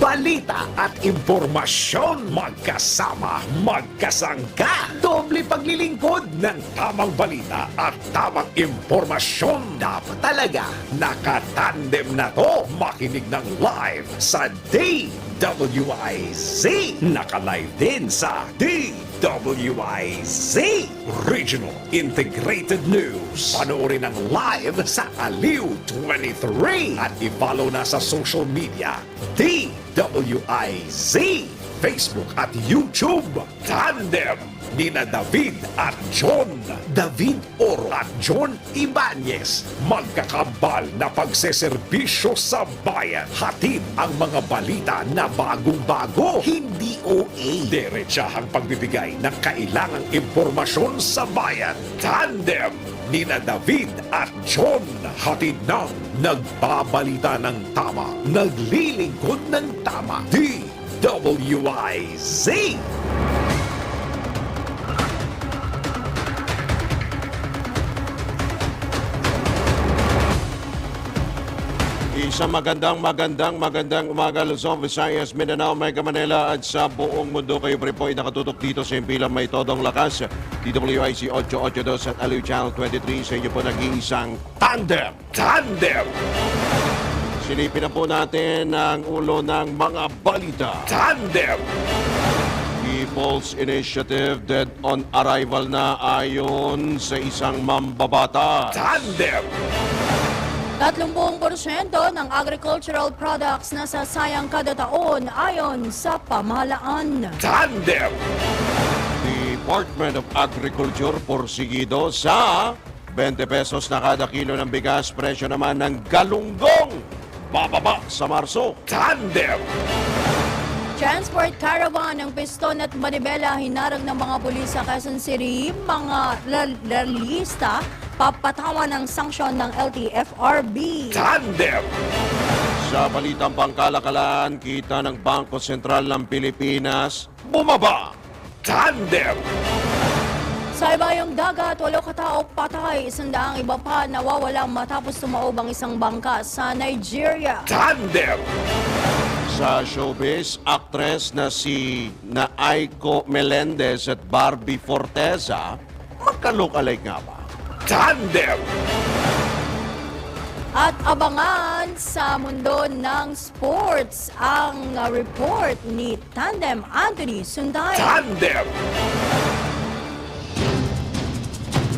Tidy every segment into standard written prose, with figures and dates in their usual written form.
Balita at impormasyon magkasama, magkasangka. Doble paglilingkod ng tamang balita at tamang impormasyon. Dapat talaga nakatandem na to. Makinig ng live sa DWIZ. Naka-live din sa DWIZ Regional Integrated News. Panoorin ang live sa Aliw 23 at i-follow na sa social media DWIZ Facebook at YouTube. Tandem nina David at John. David Oro at John Ibanez. Magkakambal na pagseserbisyo sa bayan. Hatid ang mga balita na bagong-bago. Hindi OA. Diretsahang pagbibigay ng kailangang impormasyon sa bayan. Tandem nina David at John. Hatid ng nagbabalita ng tama. Naglilingkod ng tama. DWIZ. Isang magandang umaga Luzon, Visayas, Mindanao, Mega Manila at sa buong mundo. Kayo po ay nakatutok dito sa impilang may todong lakas. DWIC 882 at Aliw Channel 23 sa inyo po nag-iisang Tandem. Silipin na po natin ang ulo ng mga balita. Tandem. People's Initiative dead on arrival na ayon sa isang mambabatas. Tandem. 30% ng agricultural products na sasayang kada taon ayon sa pamahalaan. Tandem. Department of Agriculture porsigido sa 20 pesos na kada kilo ng bigas. Presyo naman ng galunggong bababa sa Marso. Tandem. Transport caravan ng Piston at Manibela hinarang ng mga pulis sa Quezon City. Mga lalista papatawan ng sanksyon ng LTFRB. Tandem. Sa balitang pangkalakalan, kita ng Bangko Sentral ng Pilipinas bumaba. Tandem. Sa ibayong dagat, 8 katao patay, 100 iba pa nawawalang matapos tumaob ang isang bangka sa Nigeria. Tandem. Sa showbiz, actress na Aiko Melendez at Barbie Forteza, magka-look-alike nga ba? Tandem. At abangan sa mundo ng sports ang report ni Tandem Anthony Sunday. Tandem.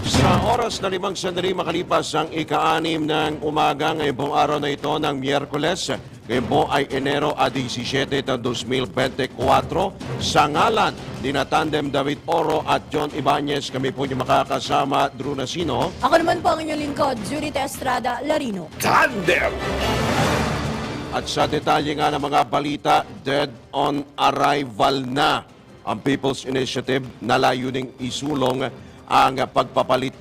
Sa oras na 5 sandali makalipas ang ika-6 ng umaga ngayong pong araw na ito ng Miyerkules. Ngayon po ay Enero 17 ng 2024. Sa ngalan ni na Tandem David Oro at John Ibanez, kami po yung makakasama, Drew Nasino. Ako naman po ang inyong lingkod, Judith Estrada Larino. Tandem. At sa detalye nga ng mga balita, dead on arrival na ang People's Initiative na layuning isulong ang pagpapalit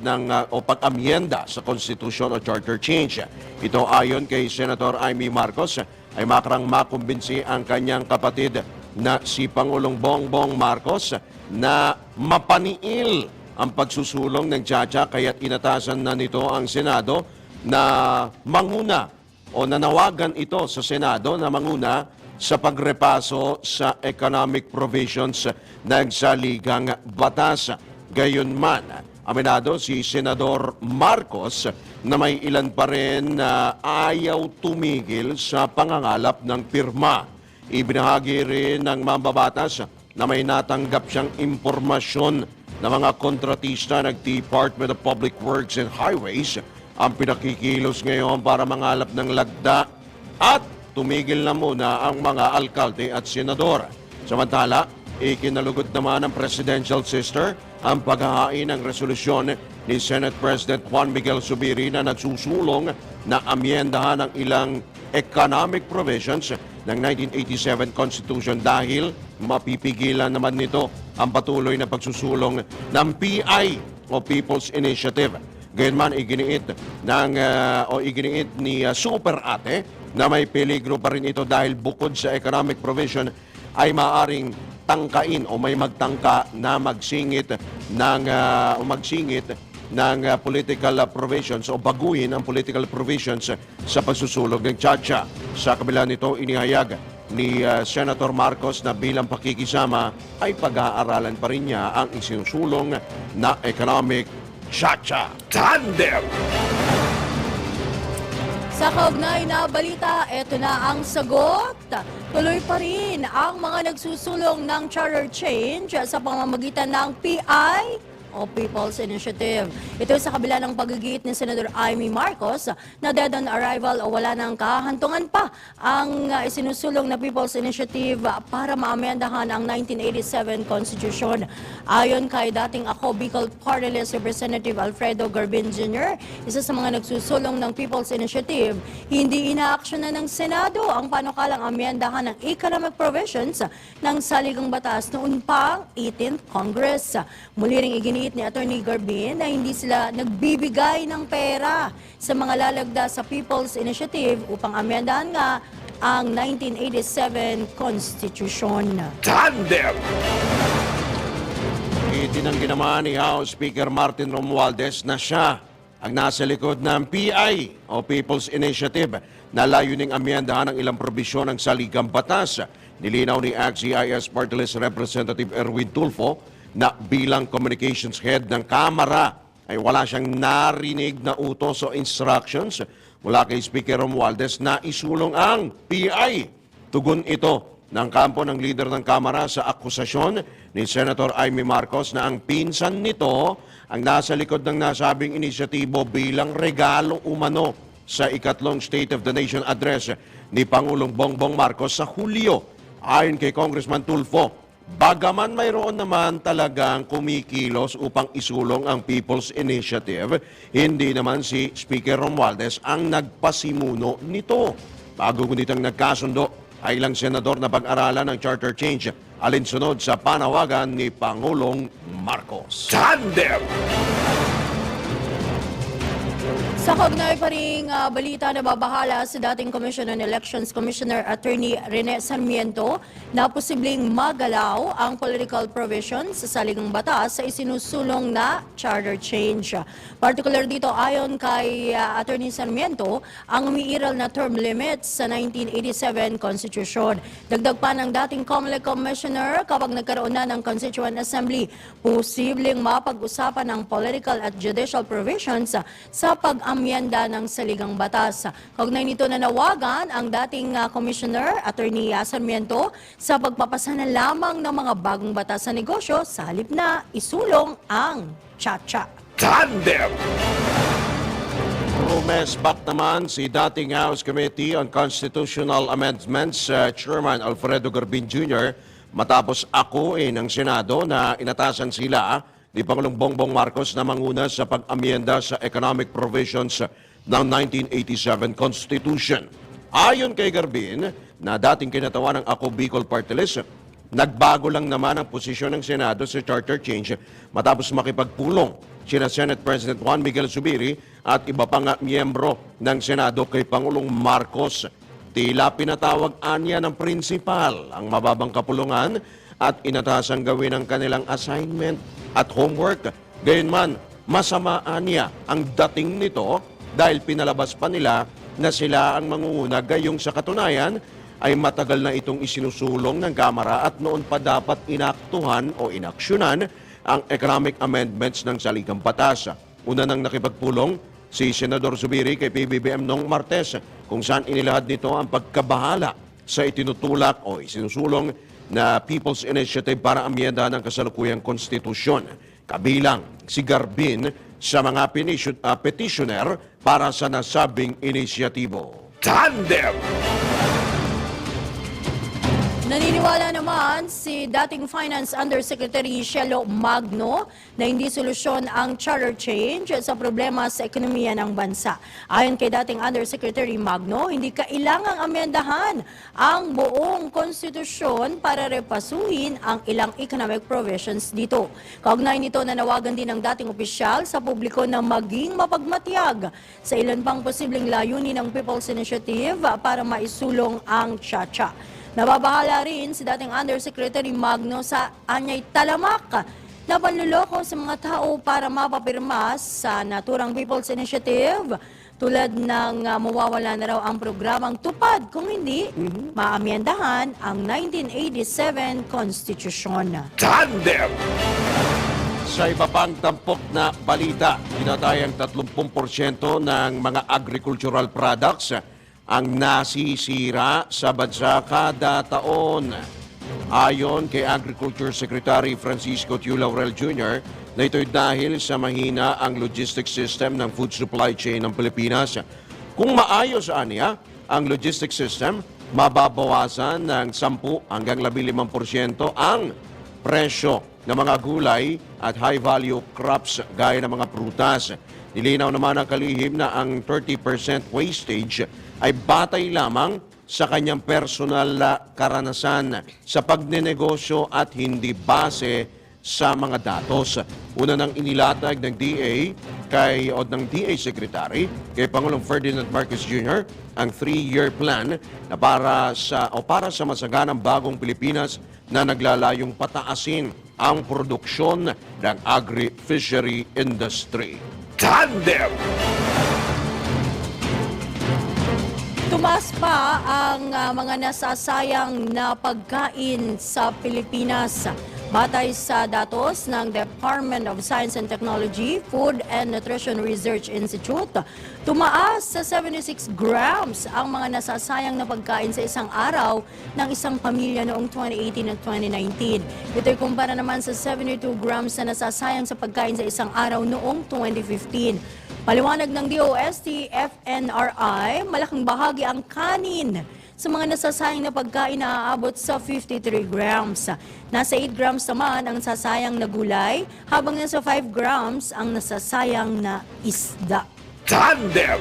o pag-amyenda sa Constitution o Charter Change. Ito ayon kay Senator Amy Marcos ay makarang makumbinsi ang kanyang kapatid na si Pangulong Bongbong Marcos na mapaniil ang pagsusulong ng Tsa-Tsa kaya't inatasan na nito ang Senado na manguna o nanawagan ito sa Senado na manguna sa pagrepaso sa economic provisions ng saligang batas. Gayunman, aminado si Senador Marcos na may ilan pa rin na ayaw tumigil sa pangangalap ng pirma. Ibinahagi rin ng mambabatas na may natanggap siyang impormasyon na mga kontratista ng Department of Public Works and Highways ang pinakikilos ngayon para mangalap ng lagda at tumigil na muna ang mga alkalde at senador. Samantala, ikinalugod naman ng presidential sister ang paghahain ng resolusyon ni Senate President Juan Miguel Zubiri na nagsusulong na amyendahan ang ilang economic provisions ng 1987 Constitution dahil mapipigilan naman nito ang patuloy na pagsusulong ng PI o People's Initiative. Gayunman, iginiit ni Super Ate na may peligro pa rin ito dahil bukod sa economic provision ay maaring tangkain o may magtangka na magsingit ng political provisions o baguhin ang political provisions sa pagsusulog ng Tsa-Tsa. Sa kabila nito, inihayag ni Senator Marcos na bilang pakikisama ay pag-aaralan pa rin niya ang isinusulong na economic chacha. Tandem! Sa kaugnay na balita, eto na ang sagot. Tuloy pa rin ang mga nagsusulong ng charter change sa pamamagitan ng PI o People's Initiative. Ito sa kabila ng pagigit ni Senator Amy Marcos na dead on arrival o wala ng kahantungan pa ang isinusulong na People's Initiative para maamyandahan ang 1987 Constitution. Ayon kay dating Ako Bicol Party List Representative Alfredo Garbin Jr., isa sa mga nagsusulong ng People's Initiative, hindi inaaksyonan ng Senado ang panukalang amyandahan ng economic provisions ng saligang batas noon pang 18th Congress. Muli ring iginiit ni Attorney Garbin na hindi sila nagbibigay ng pera sa mga lalagda sa People's Initiative upang amyandahan nga ang 1987 Constitution. Tandem! Itinanggi naman ni House Speaker Martin Romualdez na siya ang nasa likod ng PI o People's Initiative na layuning amyandahan ang ilang probisyon ng saligang batas. Nilinaw ni ACT-CIS Party List Representative Erwin Tulfo na bilang communications head ng Kamara ay wala siyang narinig na utos o instructions mula kay Speaker Romualdez na isulong ang PI. Tugon ito ng kampo ng leader ng Kamara sa akusasyon ni Senator Amy Marcos na ang pinsan nito ang nasa likod ng nasabing inisyatibo bilang regalo umano sa ikatlong State of the Nation address ni Pangulong Bongbong Marcos sa Hulyo. Ayon kay Congressman Tulfo, bagaman mayroon naman talagang kumikilos upang isulong ang People's Initiative, hindi naman si Speaker Romualdez ang nagpasimuno nito. Bago nitong nagkasundo ay ilang senador na pag-aralan ng charter change alinsunod sa panawagan ni Pangulong Marcos. Tandem! Sa kaugnay pa ring balita na babahala sa dating Commission on Elections Commissioner Attorney Rene Sarmiento na posibleng magalaw ang political provisions sa saligang batas sa isinusulong na charter change. Particular dito ayon kay Attorney Sarmiento ang umiiral na term limits sa 1987 Constitution. Dagdag pa ng dating COMELEC Commissioner kapag nagkaroon na ng Constituent Assembly, posibleng mapag-usapan ng political at judicial provisions sa pag-amyenda ng saligang batas. Kaugnay nito nanawagan ang dating Commissioner, Attorney Sarmiento, sa pagpapasa na lamang ng mga bagong batas sa negosyo sa halip na isulong ang chacha. Tandem! Rumesbak naman si dating House Committee on Constitutional Amendments Chairman Alfredo Garbin Jr. matapos akuin ng Senado na inatasan sila ni Pangulong Bongbong Marcos na manguna sa pag-amyenda sa economic provisions ng 1987 Constitution. Ayon kay Garbin, na dating kinatawan ng Ako Bicol Party List, nagbago lang naman ang posisyon ng Senado sa charter change matapos makipagpulong sina Senate President Juan Miguel Zubiri at iba pang miyembro ng Senado kay Pangulong Marcos. Tila pinatawag anya ng prinsipal ang mababang kapulungan at inatasang gawin ang kanilang assignment at homework. Gayunman, masama anya ang dating nito dahil pinalabas pa nila na sila ang mangunguna, gayong sa katunayan ay matagal na itong isinusulong ng Kamara at noon pa dapat inaktuhan o inaksyonan ang economic amendments ng saligang batas. Una nang nakipagpulong si Senador Zubiri kay PBBM noong Martes kung saan inilahad nito ang pagkabahala sa itinutulak o isinusulong na People's Initiative para amyendahan ang kasalukuyang konstitusyon. Kabilang si Garbin sa mga petitioner para sa nasabing inisyatibo. Tandem! Naniniwala naman si dating Finance Undersecretary Shelo Magno na hindi solusyon ang charter change sa problema sa ekonomiya ng bansa. Ayon kay dating Undersecretary Magno, hindi kailangang amyendahan ang buong konstitusyon para repasuhin ang ilang economic provisions dito. Kaugnay nito, nanawagan din ng dating opisyal sa publiko na maging mapagmatyag sa ilan pang posibleng layunin ng People's Initiative para maisulong ang chacha. Nababahala rin si dating Undersecretary Magno sa anyay talamak na panluloko sa mga tao para mapapirma sa naturang People's Initiative tulad ng mawawala na raw ang programang tupad kung hindi maamyendahan ang 1987 Constitution. Tandem! Sa iba pang tampok na balita, tinatayang 30% ng mga agricultural products ang nasisira sa bansa kada taon. Ayon kay Agriculture Secretary Francisco Tiu Laurel Jr., na ito'y dahil sa mahina ang logistics system ng food supply chain ng Pilipinas. Kung maayos aniya ang logistics system, mababawasan ng 10 hanggang 15% ang presyo ng mga gulay at high-value crops gaya ng mga prutas. Nilinaw naman ang kalihim na ang 30% wastage ay batay lamang sa kanyang personal na karanasan sa pagnenegosyo at hindi base sa mga datos. Una nang inilatag ng DA ng DA Secretary kay Pangulong Ferdinand Marcos Jr. ang 3-year plan na para sa masaganang bagong Pilipinas na naglalayong pataasin ang produksyon ng agri-fishery industry. Tandem! Tumaas pa ang mga nasasayang na pagkain sa Pilipinas. Batay sa datos ng Department of Science and Technology, Food and Nutrition Research Institute, tumaas sa 76 grams ang mga nasasayang na pagkain sa isang araw ng isang pamilya noong 2018 at 2019. Ito'y kumpara naman sa 72 grams na nasasayang sa pagkain sa isang araw noong 2015. Paliwanag ng DOST-FNRI, malaking bahagi ang kanin sa mga nasasayang na pagkain na aabot sa 53 grams. Nasa 8 grams naman ang nasasayang na gulay, habang nasa 5 grams ang nasasayang na isda. Tandem!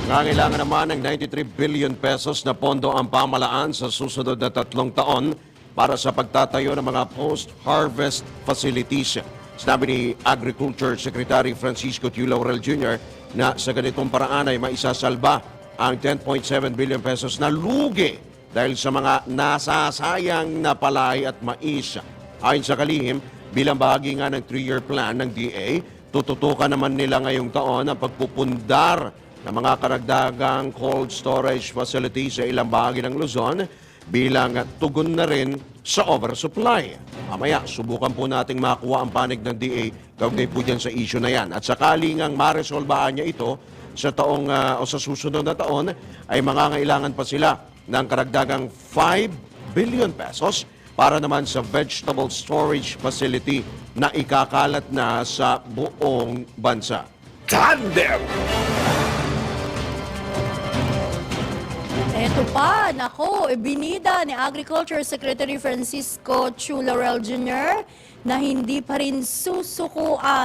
Nangailangan naman ng 93 billion pesos na pondo ang pamalaan sa susunod na 3 taon para sa pagtatayo ng mga post-harvest facilities. Sinabi ni Agriculture Secretary Francisco Tiu Laurel Jr. na sa ganitong paraan ay maisasalba ang 10.7 billion pesos na lugi dahil sa mga nasasayang na palay at mais. Ayon sa kalihim, bilang bahagi nga ng 3-year plan ng DA, tututukan naman nila ngayong taon ang pagpupundar ng mga karagdagang cold storage facility sa ilang bahagi ng Luzon bilang tugon na rin sa oversupply. Mamaya, subukan po nating makuha ang panig ng DA kaugnay po dyan sa issue na yan. At sakaling ang maresolbaan niya ito sa taong o sa susunod na taon ay mangangailangan pa sila ng karagdagang 5 billion pesos para naman sa vegetable storage facility na ikakalat na sa buong bansa. Tandem! Eto pa, nako, ibinida ni Agriculture Secretary Francisco Tiu Laurel Jr. na hindi pa rin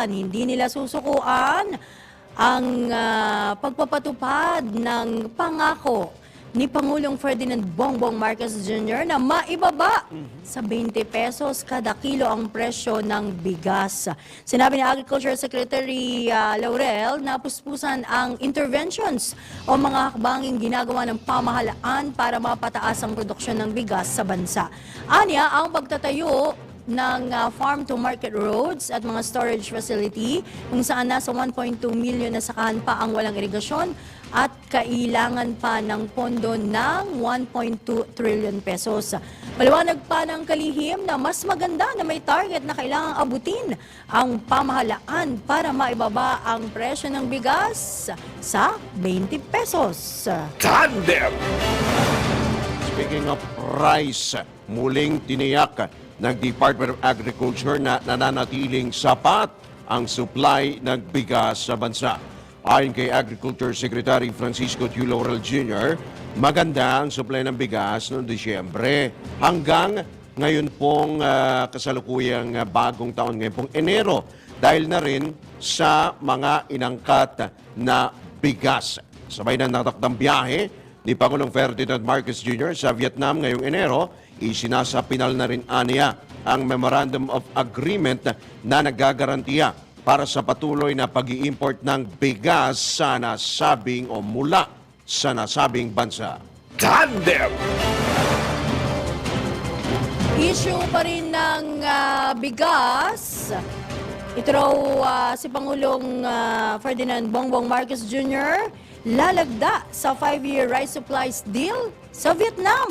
hindi nila susukuan ang pagpapatupad ng pangako ni Pangulong Ferdinand Bongbong Marcos Jr. na maibaba sa 20 pesos kada kilo ang presyo ng bigas. Sinabi ni Agriculture Secretary Laurel na puspusan ang interventions o mga hakbanging ginagawa ng pamahalaan para mapataas ang produksyon ng bigas sa bansa. Anya, ang pagtatayo ng farm-to-market roads at mga storage facility kung saan nasa 1.2 million na sakahan pa ang walang irigasyon at kailangan pa ng pondo ng 1.2 trillion pesos. Paliwanag pa ng kalihim na mas maganda na may target na kailangang abutin ang pamahalaan para maibaba ang presyo ng bigas sa 20 pesos. Tandem! Speaking of rice, muling tiniyak ng Department of Agriculture na nananatiling sapat ang supply ng bigas sa bansa. Ayon kay Agriculture Secretary Francisco Tiu Laurel Jr., maganda ang supply ng bigas noong Disyembre hanggang ngayon pong kasalukuyang bagong taon, ngayon pong Enero, dahil na rin sa mga inangkat na bigas. Sabay na natakdang biyahe ni Pangulong Ferdinand Marcos Jr. sa Vietnam ngayong Enero, isinasapinal na rin aniya ang Memorandum of Agreement na naggagarantiya para sa patuloy na pag-i-import ng bigas sa nasabing o mula sa nasabing bansa. Tandem! Issue pa rin ng bigas Ito raw si Pangulong Ferdinand Bongbong Marcos Jr. lalagda sa 5-year rice supplies deal sa Vietnam.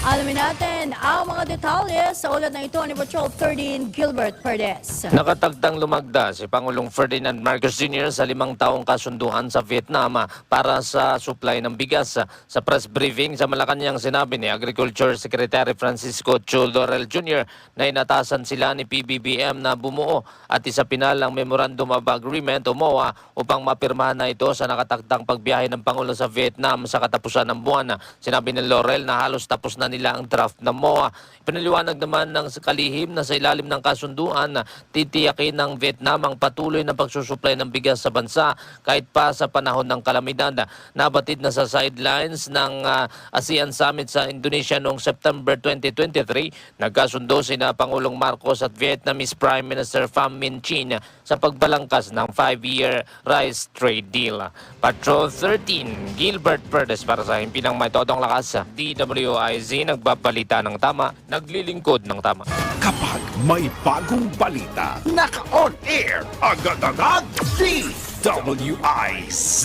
Alamin natin ang mga detalye sa ulat na ito ni Patrol 13 Gilbert Perdes. Nakatagtang lumagda si Pangulong Ferdinand Marcos Jr. sa 5 taong kasunduan sa Vietnam para sa supply ng bigas. Sa press briefing sa Malacanang, sinabi ni Agriculture Secretary Francisco Chu Laurel Jr. na inatasan sila ni PBBM na bumuo at isapinal ang Memorandum of Agreement o MOA upang mapirmahan na ito sa nakatagtang pagbiyahe ng Pangulo sa Vietnam sa katapusan ng buwan. Sinabi ni Laurel na halos tapos na nila ang draft ng MOA. Pinaliwanag naman ng kalihim na sa ilalim ng kasunduan na titiyakin ng Vietnam ang patuloy na pagsusupply ng bigas sa bansa kahit pa sa panahon ng kalamidad. Nabatid na sa sidelines ng ASEAN Summit sa Indonesia noong September 2023, nagkasundo sina Pangulong Marcos at Vietnamese Prime Minister Pham Minh Chinh sa pagbalangkas ng 5-year rice trade deal. Patrol 13, Gilbert Perdes para sa Himpinang May Todong Lakas, DWIZ, nagbabalita ng tama, naglilingkod ng tama. Kapag may bagong balita, naka-on air agad-agad, DWIZ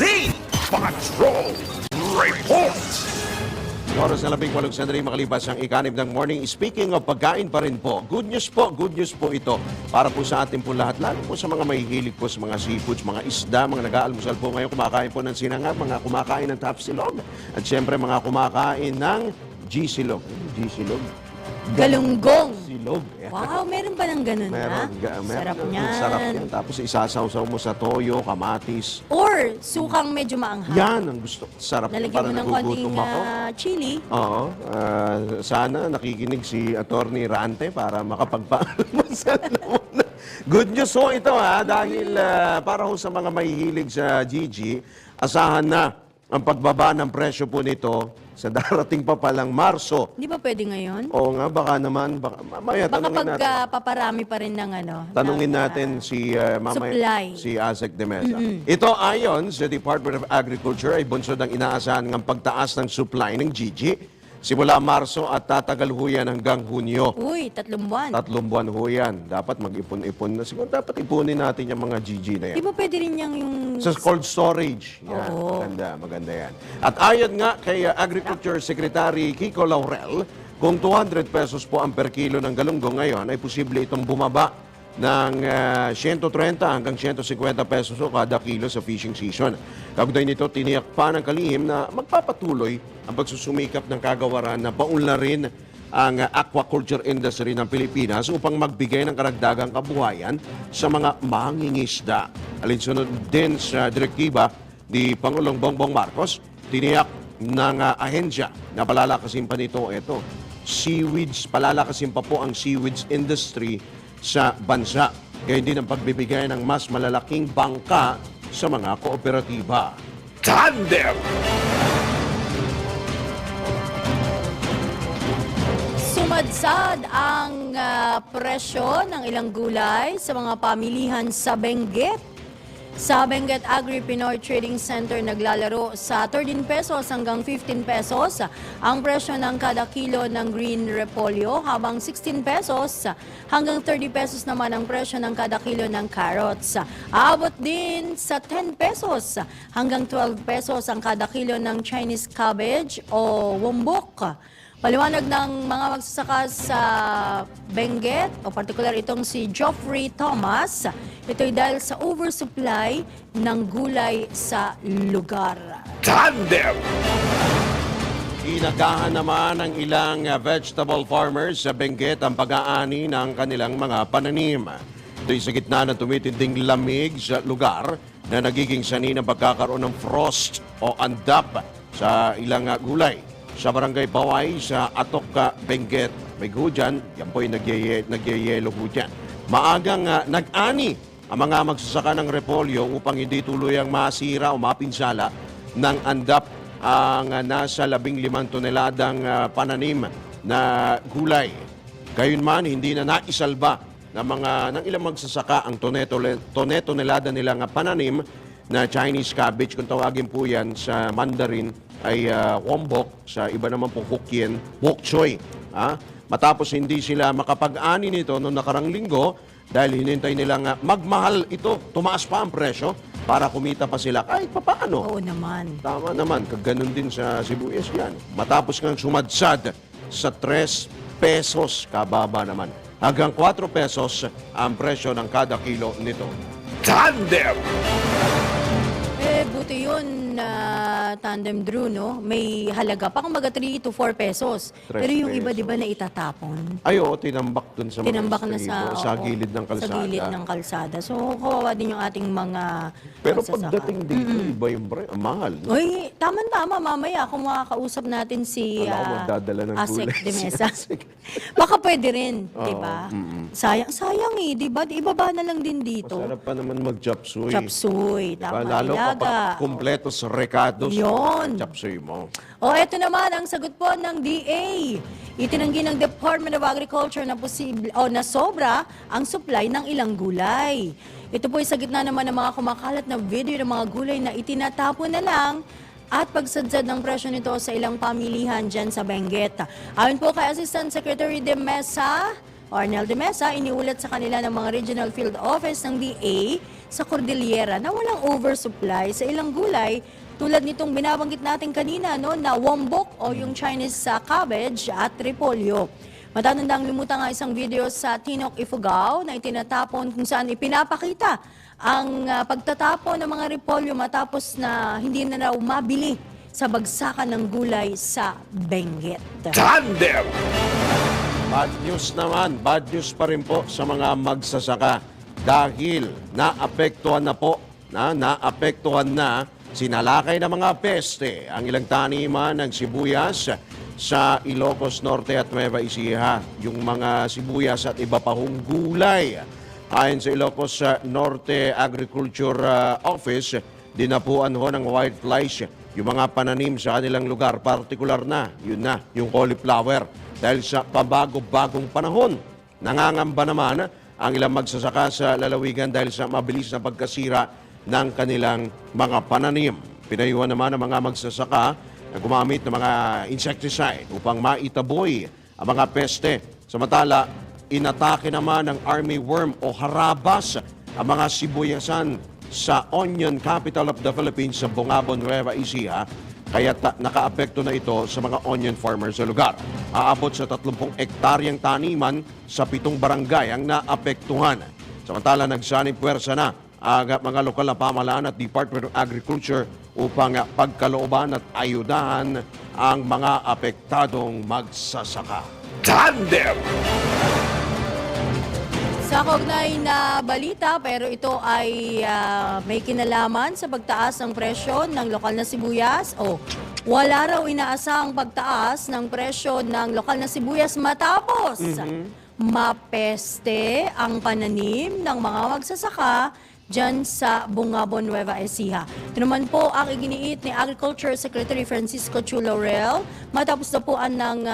Patrol Report. Oras na 18 sandali makalipas ang ikanib ng morning. Speaking of pagkain pa rin po, good news po ito para po sa atin po lahat, lalo po sa mga mahihilig po sa mga seafoods, mga isda, mga nag-aalmusal po ngayon, kumakain po ng sinangag, mga kumakain ng tapsilog, at siyempre mga kumakain ng G-silog. G-silog? Galunggong. Silog. Wow, meron ba ng ganun ha? Sarap niyan. Sarap yan. Tapos isasawsaw mo sa toyo, kamatis. Or sukang medyo maanghang. Yan ang gusto. Sarap. Lalagyan mo ng konting nagugutom ako. chili. Oo. Sana nakikinig si Attorney Rante para makapagpaalmusal na muna. Good news ho ito dahil para ho sa mga mahihilig sa Gigi, asahan na ang pagbaba ng presyo po nito sa darating pa palang Marso. Di ba pwede ngayon? Oo nga, baka naman, mamaya Baka tanungin natin. paparami pa rin ng Tanungin ng, natin si mamaya, supply. si Azek de Mesa. Ito ayon sa Department of Agriculture ay bunsod ang inaasahan ng pagtaas ng supply ng Gigi simula Marso at tatagal ho yan hanggang Hunyo. Uy, 3 buwan. 3 buwan ho yan. Dapat mag-ipon-ipon na. Siguro dapat ipunin natin yung mga Gigi na yan. Di ba pwede rin yung... Sa cold storage. Yan, Oo. maganda yan. At ayon nga kay Agriculture Secretary Kiko Laurel, kung 200 pesos po ang per kilo ng galunggong ngayon, ay posible itong bumaba ng 130 hanggang 150 pesos o kada kilo sa fishing season. Kaugnay nito, tiniyak pa ng kalihim na magpapatuloy ang pagsusumikap ng kagawaran na paunlarin ang aquaculture industry ng Pilipinas upang magbigay ng karagdagang kabuhayan sa mga mangingisda. Alinsunod din sa direktiba ni Pangulong Bongbong Marcos, tiniyak ng ahensya na palalakasin pa nito seaweeds, palalakasin pa po ang seaweeds industry sa bansa. Kaya din ang pagbibigay ng mas malalaking bangka sa mga kooperatiba. Tandem! Sumadsad ang presyo ng ilang gulay sa mga pamilihan sa Benguet. Sa Benguet Agri-Pinoy Trading Center naglalaro sa 13 pesos hanggang 15 pesos ang presyo ng kada kilo ng green repolyo, habang 16 pesos hanggang 30 pesos naman ang presyo ng kada kilo ng carrots. Aabot din sa 10 pesos hanggang 12 pesos ang kada kilo ng Chinese cabbage o wombok. Paliwanag ng mga magsasaka sa Benguet, o particular itong si Geoffrey Thomas, ito'y dahil sa oversupply ng gulay sa lugar. Tandem! Inagahan naman ng ilang vegetable farmers sa Benguet ang pag-aani ng kanilang mga pananim. Ito'y sa gitna ng tumitinding lamig sa lugar na nagiging sanhi ng pagkakaroon ng frost o andap sa ilang gulay. Sa Barangay Baway sa Atok, Benguet, may hujan, yan po'y nagyayelo hujan. Maagang nag-ani ang mga magsasaka ng repolyo upang hindi tuluyang masira o mapinsala ng andap ang nasa 15 toneladang pananim na gulay. Gayunman, hindi na naisalba ng ilang magsasaka ang tonelada nilang pananim na Chinese cabbage, kung tawagin po yan sa Mandarin ay wombok, sa iba naman po Hokkien, bok choy. Matapos hindi sila makapag-ani nito noong nakarang linggo dahil hinintay nilang magmahal ito, tumaas pa ang presyo para kumita pa sila kahit papaano. Oo naman. Tama naman, kaganon din sa sibuyas yan. Matapos kang sumadsad sa 3 pesos, kababa naman. Hanggang 4 pesos ang presyo ng kada kilo nito. Tandem! Buti yun, Tandem Drew, no? May halaga pa, kumbaga 3 to 4 pesos. 3 Pero yung iba, di ba, pesos. na itatapon? Ay, oo, tinambak dun sa mga Tinambak na estribo, sa, sa oo, gilid ng kalsada. Sa gilid ng kalsada. So, kawawa din yung ating mga Pero magsasaka. pagdating dito, iba yung ang mahal. No? Uy, tama-tama, mamaya kung makakausap natin si Wala akong magdadala ng Asek gulay. de Mesa. Baka pwede rin, di ba? Sayang eh, di ba? Ibaba na lang din dito. Masarap pa naman mag-chapsuy. Chapsuy, Diba? tama, Lalo ilaga. kapag kumpleto sa recados, Yun. chapsuy mo. O, eto naman ang sagot po ng DA. Itinanggi ng Department of Agriculture na posible o na sobra ang supply ng ilang gulay. Ito po ay sa gitna naman ng mga kumakalat na video ng mga gulay na itinatapon na lang at pagsadsad ng presyo nito sa ilang pamilihan dyan sa Benguet. Ayon po kay Assistant Secretary de Mesa, Arnel de Mesa, iniulat sa kanila ng mga Regional Field Office ng DA sa Cordillera na walang oversupply sa ilang gulay tulad nitong binabanggit natin kanina, no, na wombok o yung Chinese cabbage at repolyo. Matatandang limutan nga isang video sa Tinok, Ifugao na itinatapon kung saan ipinapakita ang pagtatapon ng mga repolyo matapos na hindi na raw mabili sa bagsakan ng gulay sa Benguet. Tandem! Bad news naman, bad news pa rin po sa mga magsasaka dahil naapektuhan na sinalakay ng mga peste ang ilang taniman ng sibuyas sa Ilocos Norte at Nueva Ecija. Yung mga sibuyas at iba pa hong gulay. Ayon sa Ilocos Norte Agriculture Office, dinapuan ho ng whiteflies yung mga pananim sa kanilang lugar. Partikular na, yung cauliflower. Dahil sa pabago-bagong panahon, nangangamba naman ang ilang magsasaka sa lalawigan dahil sa mabilis na pagkasira ng kanilang mga pananim. Pinayuhan naman ang mga magsasaka na gumamit ng mga insecticide upang maitaboy ang mga peste. Samantala, inatake naman ng army worm o harabas ang mga sibuyasan sa onion capital of the Philippines sa Bungabon, Nueva Ecija. Kaya nakaapekto na ito sa mga onion farmers sa lugar. Aabot sa 30 ektaryang taniman sa 7 barangay ang naapektuhan. Samantala, nagsanib puwersa na ang mga lokal na pamahalaan at Department of Agriculture upang pagkalooban at ayudahan ang mga apektadong magsasaka. Tandem! Sa kaugnay na balita, pero ito ay may kinalaman sa pagtaas ng presyo ng lokal na sibuyas. Wala raw inaasahang pagtaas ng presyo ng lokal na sibuyas matapos mapeste ang pananim ng mga magsasaka dyan sa Bungabon, Nueva Ecija. Ito naman po ang iginiit ni Agriculture Secretary Francisco Chu Laurel matapos dapuan ng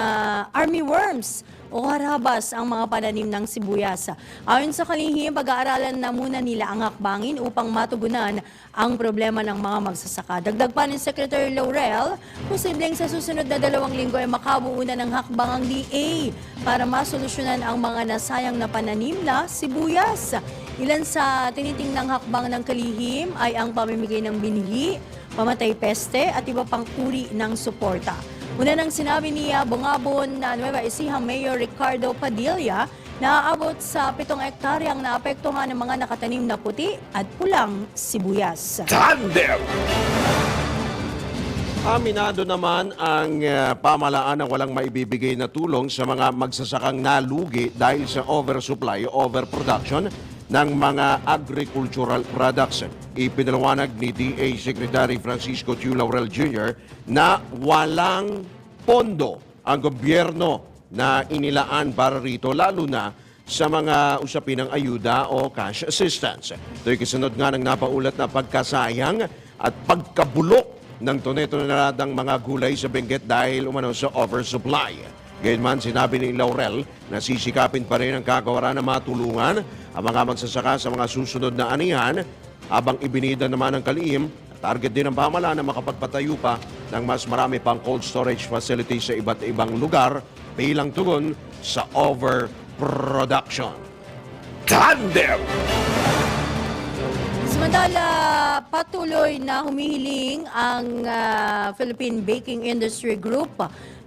army worms o harabas ang mga pananim ng sibuyas. Ayon sa kalihim, pag-aaralan na muna nila ang hakbangin upang matugunan ang problema ng mga magsasaka. Dagdag pa ni Secretary Laurel, posibleng sa susunod na 2 linggo ay makabuo na ng hakbang ang DA para masolusyonan ang mga nasayang na pananim na sibuyas. Ilan sa tinitingnang hakbang ng kalihim ay ang pamimigay ng binhi, pamatay peste at iba pang uri ng suporta. Una nang sinabi ni Bungabon na Nueva Ecija Mayor Ricardo Padilla na aabot sa 7 ektaryang naapektuhan ng mga nakatanim na puti at pulang sibuyas. Tandem! Aminado naman ang pamahalaan na walang maibibigay na tulong sa mga magsasakang nalugi dahil sa oversupply o overproduction ng mga agricultural products. Ipinaliwanag ni DA Secretary Francisco Chu Laurel Jr. na walang pondo ang gobyerno na inilaan para rito, lalo na sa mga usapin ng ayuda o cash assistance. Ito'y kasunod nga ng napaulat na pagkasayang at pagkabulok ng tonedadang mga gulay sa Benguet dahil umano sa oversupply. Gayunman, sinabi ni Laurel na sisikapin pa rin ang kagawaran na matulungan ang mga magsasaka sa mga susunod na anihan habang ibinida naman ng kalihim. Target din ng pamahalaan na makapagpatayo pa ng mas marami pang cold storage facilities sa iba't ibang lugar bilang tugon sa overproduction. Tandem! Samantala, patuloy na humihiling ang Philippine Baking Industry Group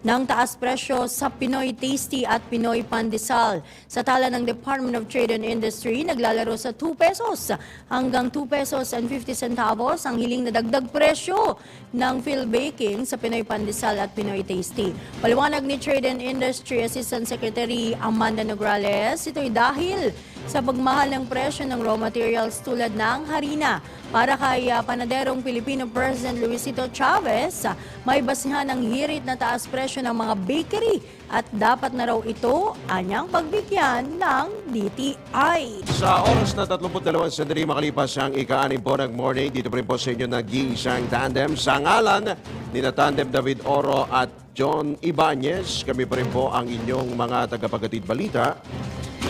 ng taas presyo sa Pinoy Tasty at Pinoy Pandesal. Sa tala ng Department of Trade and Industry, naglalaro sa 2 pesos hanggang 2 pesos and 50 centavos ang hiling na dagdag presyo ng Phil Baking sa Pinoy Pandesal at Pinoy Tasty. Paliwanag ni Trade and Industry Assistant Secretary Amanda Nograles, ito'y dahil sa pagmahal ng presyo ng raw materials tulad ng harina. Para kay panaderong Pilipino President Luisito Chavez, may basihan ng hirit na taas presyo ng mga bakery at dapat na raw ito anyang pagbigyan ng DTI. Sa oras na 32 sandali makalipas ang ika-6 po ng morning, dito pa rin po sa inyo nag-iisang tandem. Sa ngalan ni na Tandem David Oro at John Ibanez, kami pa rin po ang inyong mga tagapaghatid balita.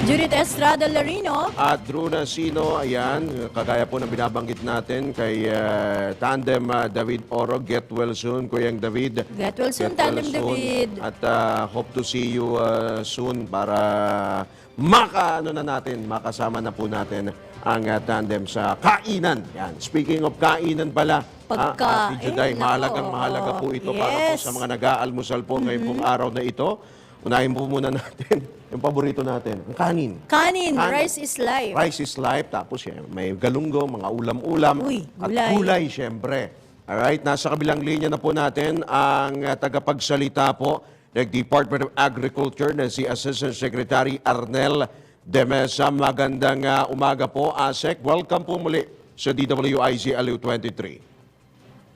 Judith Estrada Larino. At Drew Nasino, ayan, kagaya po ng binabanggit natin kay Tandem David Oro, get well soon, Kuyang David. Get well soon, Tandem David. At hope to see you soon para makasama na po natin ang tandem sa kainan. Yan. Speaking of kainan pala, Pagkain, Ate Juday, mahalaga po ito para po sa mga nag-aalmusal po ngayong pong araw na ito. Unahin po muna natin yung paborito natin, ang kanin. Kanin, rice is life. Rice is life, tapos may galunggong, mga ulam-ulam, Uy, at gulay. gulay, syempre. Alright, nasa kabilang linya na po natin ang tagapagsalita po ng Department of Agriculture na si Assistant Secretary Arnel de Mesa. Magandang umaga po, ASEC. Welcome po muli sa DWIZ Aliw 23.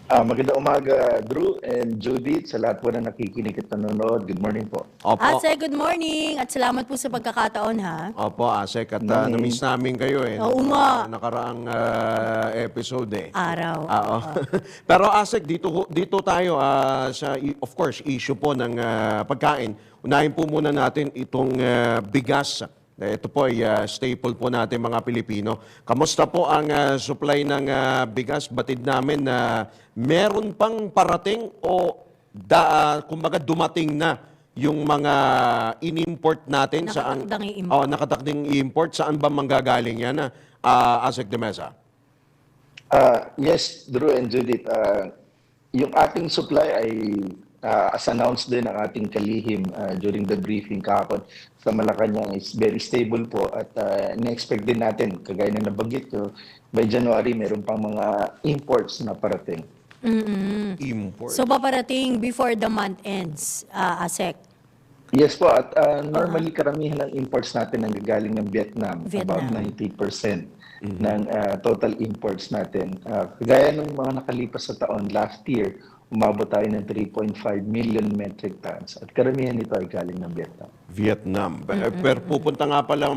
Magandang umaga, Drew and Judith, sa lahat po na nakikinig at nanonood. Good morning po. Opo. Ase, good morning at salamat po sa pagkakataon ha. Opo, ASEC. At na-miss namin kayo Oo nga. Nakaraang episode eh. Araw. Oo. Pero ASEC, dito tayo sa, of course, issue po ng pagkain. Unahin po muna natin itong bigas. Ito po ay staple po natin mga Pilipino. Kamusta po ang supply ng bigas? Batid namin na meron pang parating o kumbaga dumating na yung mga in-import natin. Nakatakdang i-import. Nakatakdang i-import. Saan ba manggagaling yan? ASEC de Mesa? Yes, Drew and Judith, yung ating supply ay as announced din ng ating kalihim during the briefing kahapon sa Malacanang is very stable po at na-expect din natin, kagaya na nabanggit ko, by January meron pang mga imports na parating. Import. So paparating before the month ends, ASEC. Yes po, at normally karamihan ng imports natin ang galing ng Vietnam. About 90% ng total imports natin. Kagaya ng mga nakalipas sa taon, last year, umabot tayo ng 3.5 million metric tons at karamihan nito ay galing ng Vietnam. Pero pupunta nga pala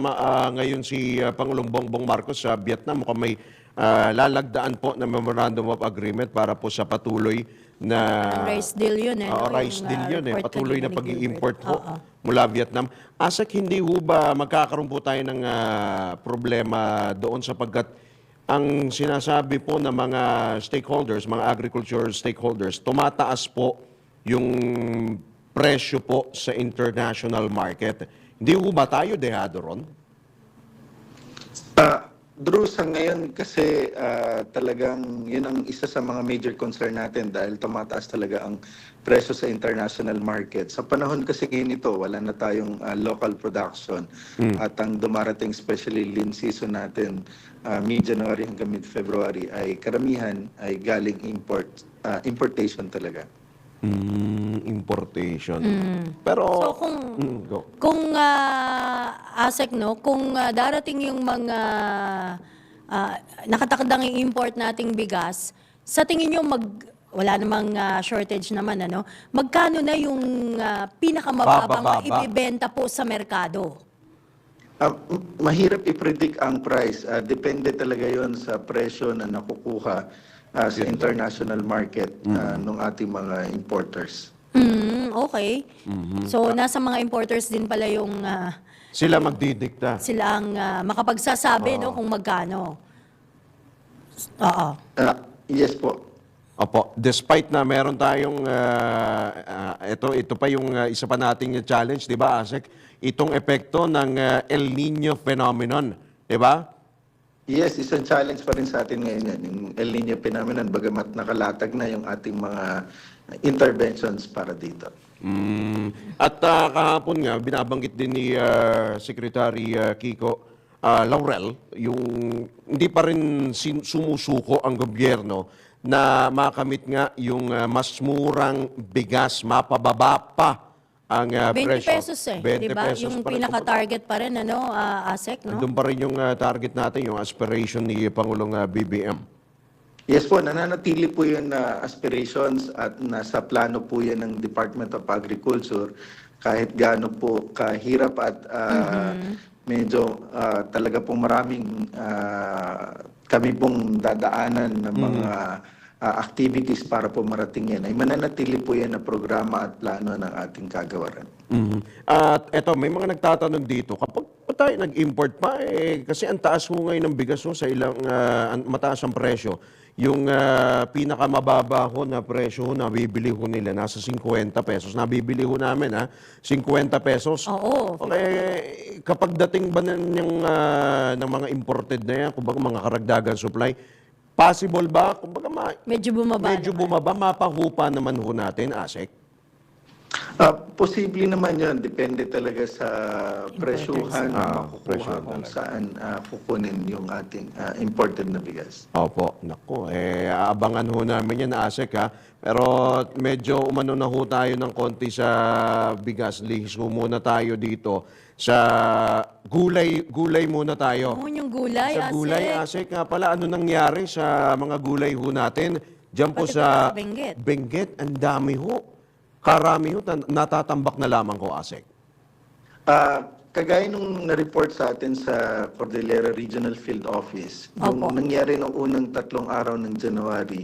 ngayon si Pangulong Bongbong Marcos sa Vietnam. Mukhang may lalagdaan po na Memorandum of Agreement para po sa patuloy na Rice deal yun eh. rice deal yun eh. report Patuloy na kanina ni pag-i-import Gilbert. po mula Vietnam. Asak hindi ho ba magkakaroon po tayo ng problema doon sapagkat ang sinasabi po ng mga stakeholders, mga agriculture stakeholders, tumataas po yung presyo po sa international market. Hindi ho ba tayo dehado ron? Drew, sa ngayon kasi talagang yun ang isa sa mga major concern natin dahil tumataas talaga ang presyo sa international market. Sa panahon kasi ngayon ito, wala na tayong local production at ang dumarating especially lean season natin mid-January hanggang mid-February ay karamihan ay galing importation talaga. Importation. Pero So go. kung ASEC no, kung darating yung mga nakatakdang i-import nating bigas, sa tingin niyo wala namang shortage naman ano, magkano na yung pinakamababang Bababa. ibebenta po sa merkado? Mahirap i-predict ang price. Depende talaga yon sa presyo na nakukuha sa international market ng ating mga importers. Okay. So nasa mga importers din pala yung Sila magdidikta. sila ang makapagsasabi no kung magkano. Oo. Yes po. Opo, despite na meron tayong ito pa yung isa pa nating challenge, 'di ba, Asek? Itong epekto ng El Nino phenomenon, 'di ba? Yes, isang challenge pa rin sa atin ngayon yan, yung El Nino phenomenon, bagamat nakalatag na yung ating mga interventions para dito. At kahapon nga, binabanggit din ni Secretary Kiko Laurel, yung hindi pa rin sumusuko ang gobyerno na makamit nga yung mas murang bigas, mapababa pa ang 20 presyo. pesos 20 di ba? pesos Yung pa rin. pinaka-target pa rin, ASEC, no? Doon pa rin yung target natin, yung aspiration ni Pangulong BBM. Yes po, nananatili po yun na aspirations at nasa plano po yan ng Department of Agriculture kahit gaano po kahirap at medyo talaga pong maraming kami pong dadaanan ng mga activities para po marating yan ay mananatili po yan na programa at plano ng ating kagawaran. At eto, may mga nagtatanong dito, kapag pa tayo nag-import pa, kasi ang taas ho ngayon ng bigas ho, sa ilang mataas ang presyo. Yung pinakamababa ho na presyo ho, nabibili ho nila, nasa 50 pesos. Nabibili ho namin, 50 pesos. Oo. Okay, kapag dating ba ng mga imported na yan, kumbaga mga karagdagan supply, possible ba? Kumbaga, Medyo bumaba. medyo bumaba, mapahupa naman ho natin, Asek. Posible naman yun. Depende talaga sa presyuhan na makukuha presyuhan kung talaga. saan kukunin yung ating imported na bigas. Opo, naku, aabangan ho namin yan, Asek, ha. Pero medyo umano na ho tayo ng konti sa bigas. Lihis ho muna tayo dito sa gulay muna tayo. Oo, yung gulay, Sa gulay, ASEC. Asek, nga pala, ano nangyari sa mga gulay ho natin? Diyan po Pati sa sa Benguet. Benguet, ang dami ho. Karami ho, natatambak na lamang ko, Asek. Kagaya nung na-report sa atin sa Cordillera Regional Field Office, yung Opo. nangyari noong unang 3 araw ng January,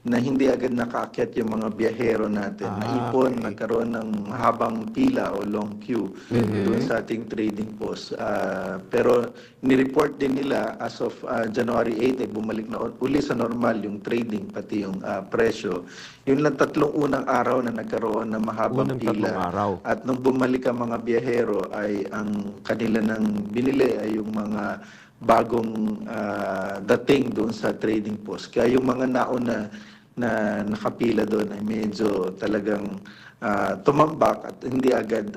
na hindi agad nakaakyat yung mga biyahero natin. Naipon, nagkaroon ng habang pila o long queue doon sa ating trading post. Pero ni-report din nila as of January 8 ay bumalik na uli sa normal yung trading pati yung presyo. Yun lang 3 unang araw na nagkaroon ng mahabang Unang 3 pila. araw. At nung bumalik ang mga biyahero ay ang kanila nang binili ay yung mga bagong dating doon sa trading post. Kaya yung mga nauna na nakapila doon ay medyo talagang tumambak at hindi agad,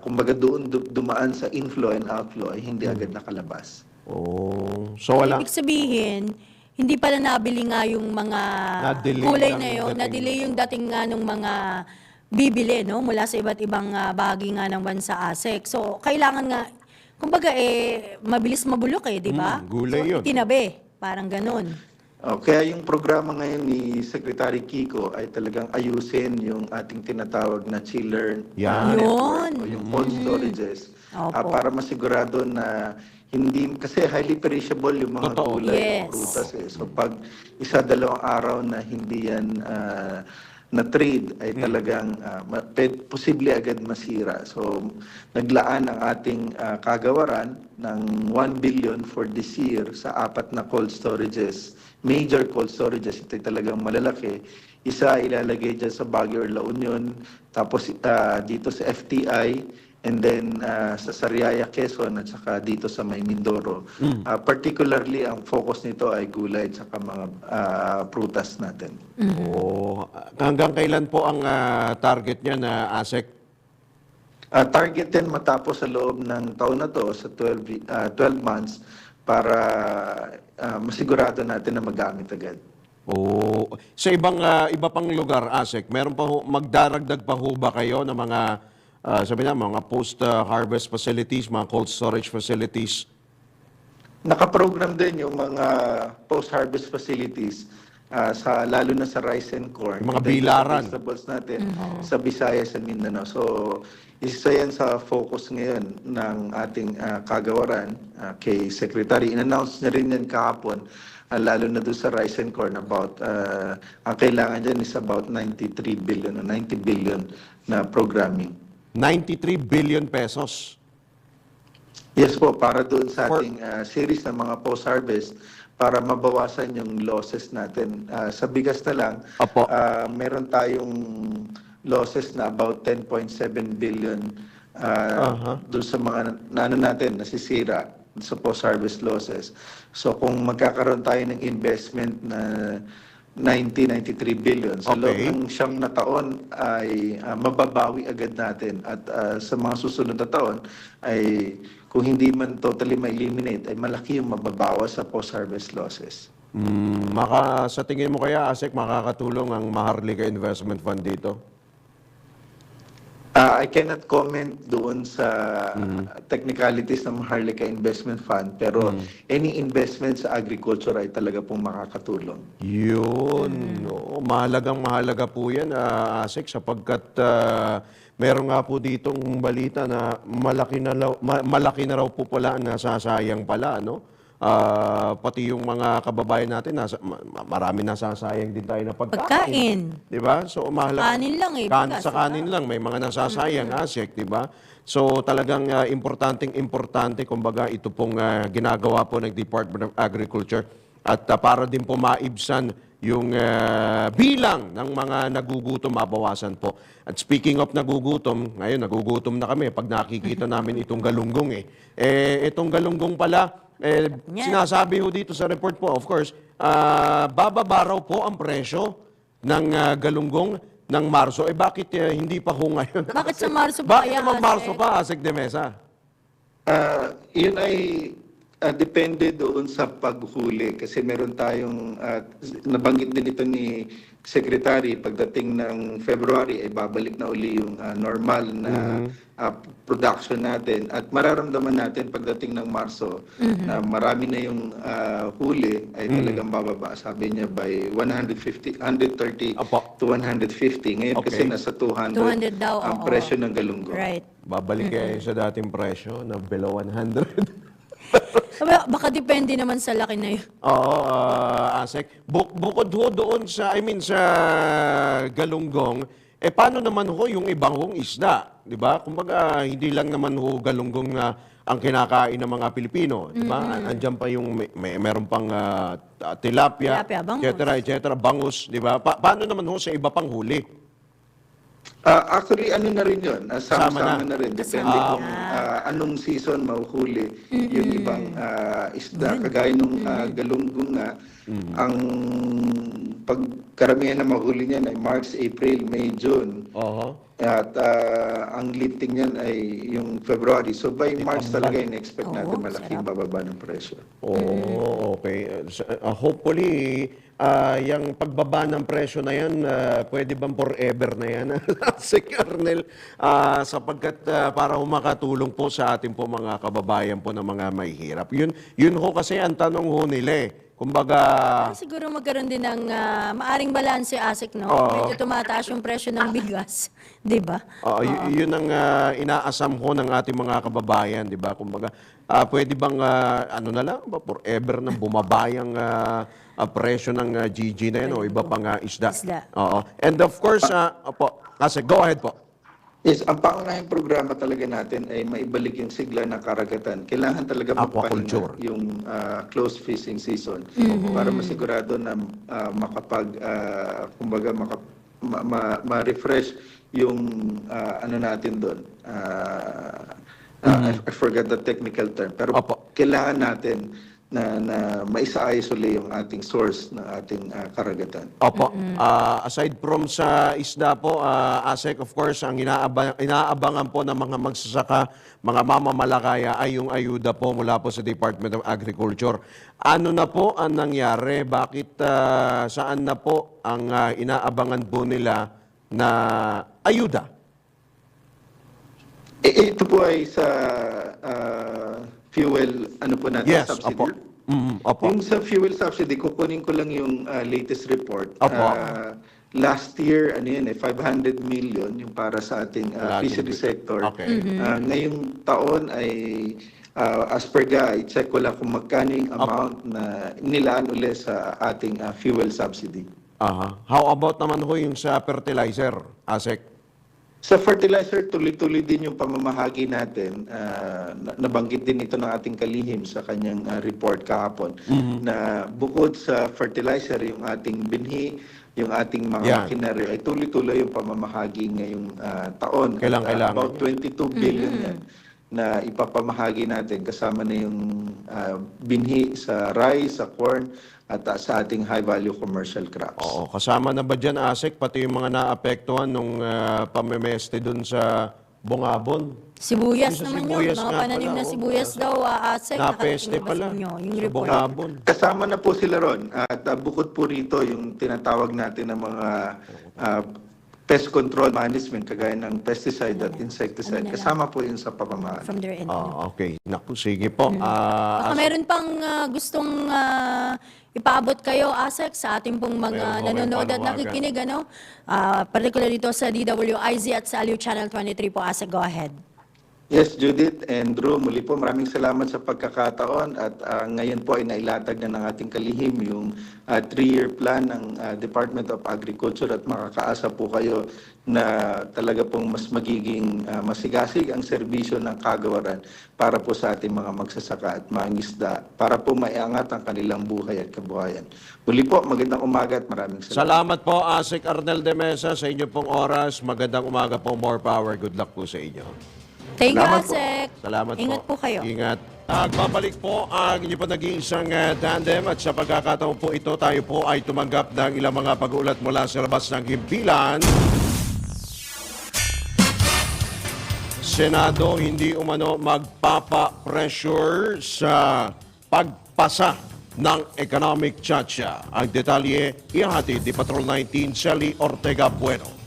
kumbaga doon dumaan sa inflow and outflow ay hindi agad nakalabas. Oh, so wala. Ibig sabihin, hindi pala nabili nga yung mga Na-delay gulay lang na yung yun. dating. Na-delay yung dating nga ng mga bibili, no? Mula sa iba't ibang bahagi nga ng bansa, ASEC. So, kailangan nga, kumbaga mabilis mabulok di ba? Gulay So, yun. itinabi. Parang ganun. Kaya yung programa ngayon ni Secretary Kiko ay talagang ayusin yung ating tinatawag na chiller Yan. network Yun. o yung cold storages Opo. para masigurado na hindi, kasi highly perishable yung mga Totoo. gulay Yes. o prutas. So pag 1-2 araw na hindi yan na trade ay talagang posible agad masira. So naglaan ang ating kagawaran ng 1 billion for this year sa 4 na cold storages, major cold storages. Ito talagang malalaki. Isa ilalagay dyan sa Baguio or La Union, tapos dito sa FTI, and then sa Sariaya, Quezon, at saka dito sa May Mindoro. Particularly, ang focus nito ay gulay at saka mga prutas natin. Oh, hanggang kailan po ang target niya na ASEC? Target din matapos sa loob ng taon na to, sa 12 months, para masigurado natin na magamit agad. Oh, sa iba pang lugar, ASEC, meron pa ho, magdaragdag pa ho ba kayo ng mga sabi na, mga post-harvest facilities, mga cold storage facilities? Nakaprogram din yung mga post-harvest facilities lalo na sa rice and corn. Yung mga And then bilaran. sa vegetables natin sa Visayas and Mindanao. So, isa yan sa focus ngayon ng ating kagawaran kay Secretary. In-announce niya rin yan kahapon, lalo na doon sa rice and corn, about, ang kailangan dyan is about 93 billion o 90 billion na programming. 93 billion pesos. Yes po, para doon sa ating series ng mga post-harvest para mabawasan yung losses natin. Sa bigas na lang, Opo. meron tayong losses na about 10.7 billion doon sa mga natin nasisira sa post-harvest losses. So kung magkakaroon tayo ng investment na 93 billion. Sa loob Okay. ng siyang na taon ay mababawi agad natin. At sa mga susunod na taon ay kung hindi man totally ma-eliminate, ay malaki yung mababawas sa post-harvest losses. Sa tingin mo kaya, ASEC, makakatulong ang Maharlika Investment Fund dito? I cannot comment doon sa technicalities ng Maharlika Investment Fund, pero any investment sa agriculture ay talaga pong makakatulong. Yun. Oo, mahalagang-mahalaga po yan, ASEC, sapagkat meron nga po ditong balita na malaki na raw po pala ang nasasayang pala, no? Pati yung mga kababayan natin, marami nasasayang din tayo na pagkain. Di ba? So, mahalaga. Kanin lang eh, bigas, Sa kanin lang, may mga nasasayang, ASEC, di ba? So, talagang importante, kumbaga, ito pong ginagawa po ng Department of Agriculture at para din po maibsan yung bilang ng mga nagugutom, mabawasan po. At speaking of nagugutom, ngayon nagugutom na kami pag nakikita namin itong galunggong itong galunggong pala, sinasabi ho dito sa report po, of course, bababa raw po ang presyo ng galunggong ng Marso. Bakit hindi pa ho ngayon? Bakit sa Marso pa Bakit kaya, naman Marso ASEC? pa, ASEC de Mesa? Yun ay depende doon sa paghuli kasi meron tayong nabanggit din ito ni Secretary, pagdating ng February ay babalik na uli yung normal na production natin at mararamdaman natin pagdating ng Marso na marami na yung huli ay talagang bababa. Sabi niya by 130 Apo. to 150. Ngayon kasi Okay. nasa 200, 200 daw, ang oo. presyo ng galunggong. Right. Babalik kayo sa dating presyo na below 100. Baka depende naman sa laki na yun. Oo, ASEC. Bukod ho doon sa, sa galunggong, paano naman ho yung ibang hong isda? Di ba? Kumbaga, hindi lang naman ho galunggong na ang kinakain ng mga Pilipino. Di ba? Andiyan pa yung, meron pang tilapia, Tilapia, bangus. etc., bangus. Di ba? Paano naman ho sa iba pang huli? Actually, ano na rin yun? Sama Sama-sama na. na rin. Depende kung anong season mahuhuli yung ibang isda. Kagaya nung galunggong nga, ang pagkaramihan na mahuli niyan ay March, April, May, June. Oho. At ang lifting niyan ay yung February. So by March talaga in-expect natin Oo, malaking bababa ng presyo. Oh, okay. Hopefully, yung pagbaba ng presyo na yan, pwede bang forever na yan? Si Colonel, sapagkat para makatulong po sa ating po mga kababayan po na mga mahihirap. Yun ho kasi ang tanong ho nila eh. Kumbaga, Siguro magkaroon din ng maaring balanse, ASEC, no? Medyo tumataas yung presyo ng bigas. Di ba? yun ang inaasam ho ng ating mga kababayan, di ba? Kumbaga, pwede bang, ano na lang, forever na bumabayang presyo ng GG na yan o iba pang isda? Isda. Oo. And of course, kasi go ahead po. Yes, ang pangunahing programa talaga natin ay maibalik yung sigla ng karagatan. Kailangan talaga Aquaculture. magpahinga yung closed fishing season para masigurado na kumbaga ma-refresh yung ano natin doon. I forgot the technical term. Pero Opo. kailangan natin na maisaayos uli yung ating source ng ating karagatan. Opo. Aside from sa isda po, ASEC, of course, ang inaabangan po ng mga magsasaka, mga mamamalakaya ay yung ayuda po mula po sa Department of Agriculture. Ano na po ang nangyari? Bakit saan na po ang inaabangan po nila na ayuda? Ito po ay sa fuel, ano po natin, Yes, subsidy. opo. Opo. Yung sa fuel subsidy, kukunin ko lang yung latest report. Opo. Last year, 500 million yung para sa ating fishery sector. Okay. Ngayong taon ay, as per i-check ko lang kung magkano yung amount na nilaan ulit sa ating fuel subsidy. How about naman ho yung sa fertilizer, ASEC? Sa fertilizer, tuloy-tuloy din yung pamamahagi natin. Nabanggit din ito ng ating kalihim sa kanyang report kahapon na bukod sa fertilizer, yung ating binhi, yung ating mga Yeah. makinaryo ay tuloy-tuloy yung pamamahagi ngayong taon. Kailangan. About 22 billion yan na ipapamahagi natin kasama na yung binhi sa rice, sa corn, at sa ating high-value commercial crops. Oo, kasama na ba dyan, Asek, pati yung mga naapektuhan nung pamemeste dun sa Bungabon? Sibuyas Yung sa naman sibuyas yun. Mga nga pananim pala, na oh. sibuyas daw, Asek. Napeste nakarating na ba pala sa inyo yung sa report? Bungabon. Kasama na po sila ron. At bukod po rito, yung tinatawag natin ng mga pest control management, kagaya ng pesticide at insecticide, kasama po yun sa pamamahagi. From their end. Okay. Naku, sige po. Baka meron pang gustong ipaabot kayo, Asek, sa ating pong mga Meron po, nanonood may at nakikinig, ano? Particular dito sa DWIZ at sa Aliw Channel 23 po, Asek, go ahead. Yes, Judith and Drew, muli po maraming salamat sa pagkakataon at ngayon po ay nailatag na ng ating kalihim yung 3-year plan ng Department of Agriculture at makakaasa po kayo na talaga pong mas magiging masigasig ang serbisyo ng kagawaran para po sa ating mga magsasaka at mangisda para po maiangat ang kanilang buhay at kabuhayan. Muli po, magandang umaga at maraming salamat. Salamat po, Asek Arnel de Mesa, sa inyo pong oras. Magandang umaga po. More power. Good luck po sa inyo. Thank you, Salamat po. Asek. Salamat Ingat po kayo. Ingat. Babalik po ang inyo po nag-iisang tandem at sa pagkakataon po ito, tayo po ay tumanggap ng ilang mga pag-uulat mula sa labas ng himpilan. Senado hindi umano magpapa-pressure sa pagpasa ng economic chacha. Ang detalye, ihatid ni Patrol 19, Shelly Ortega Bueno.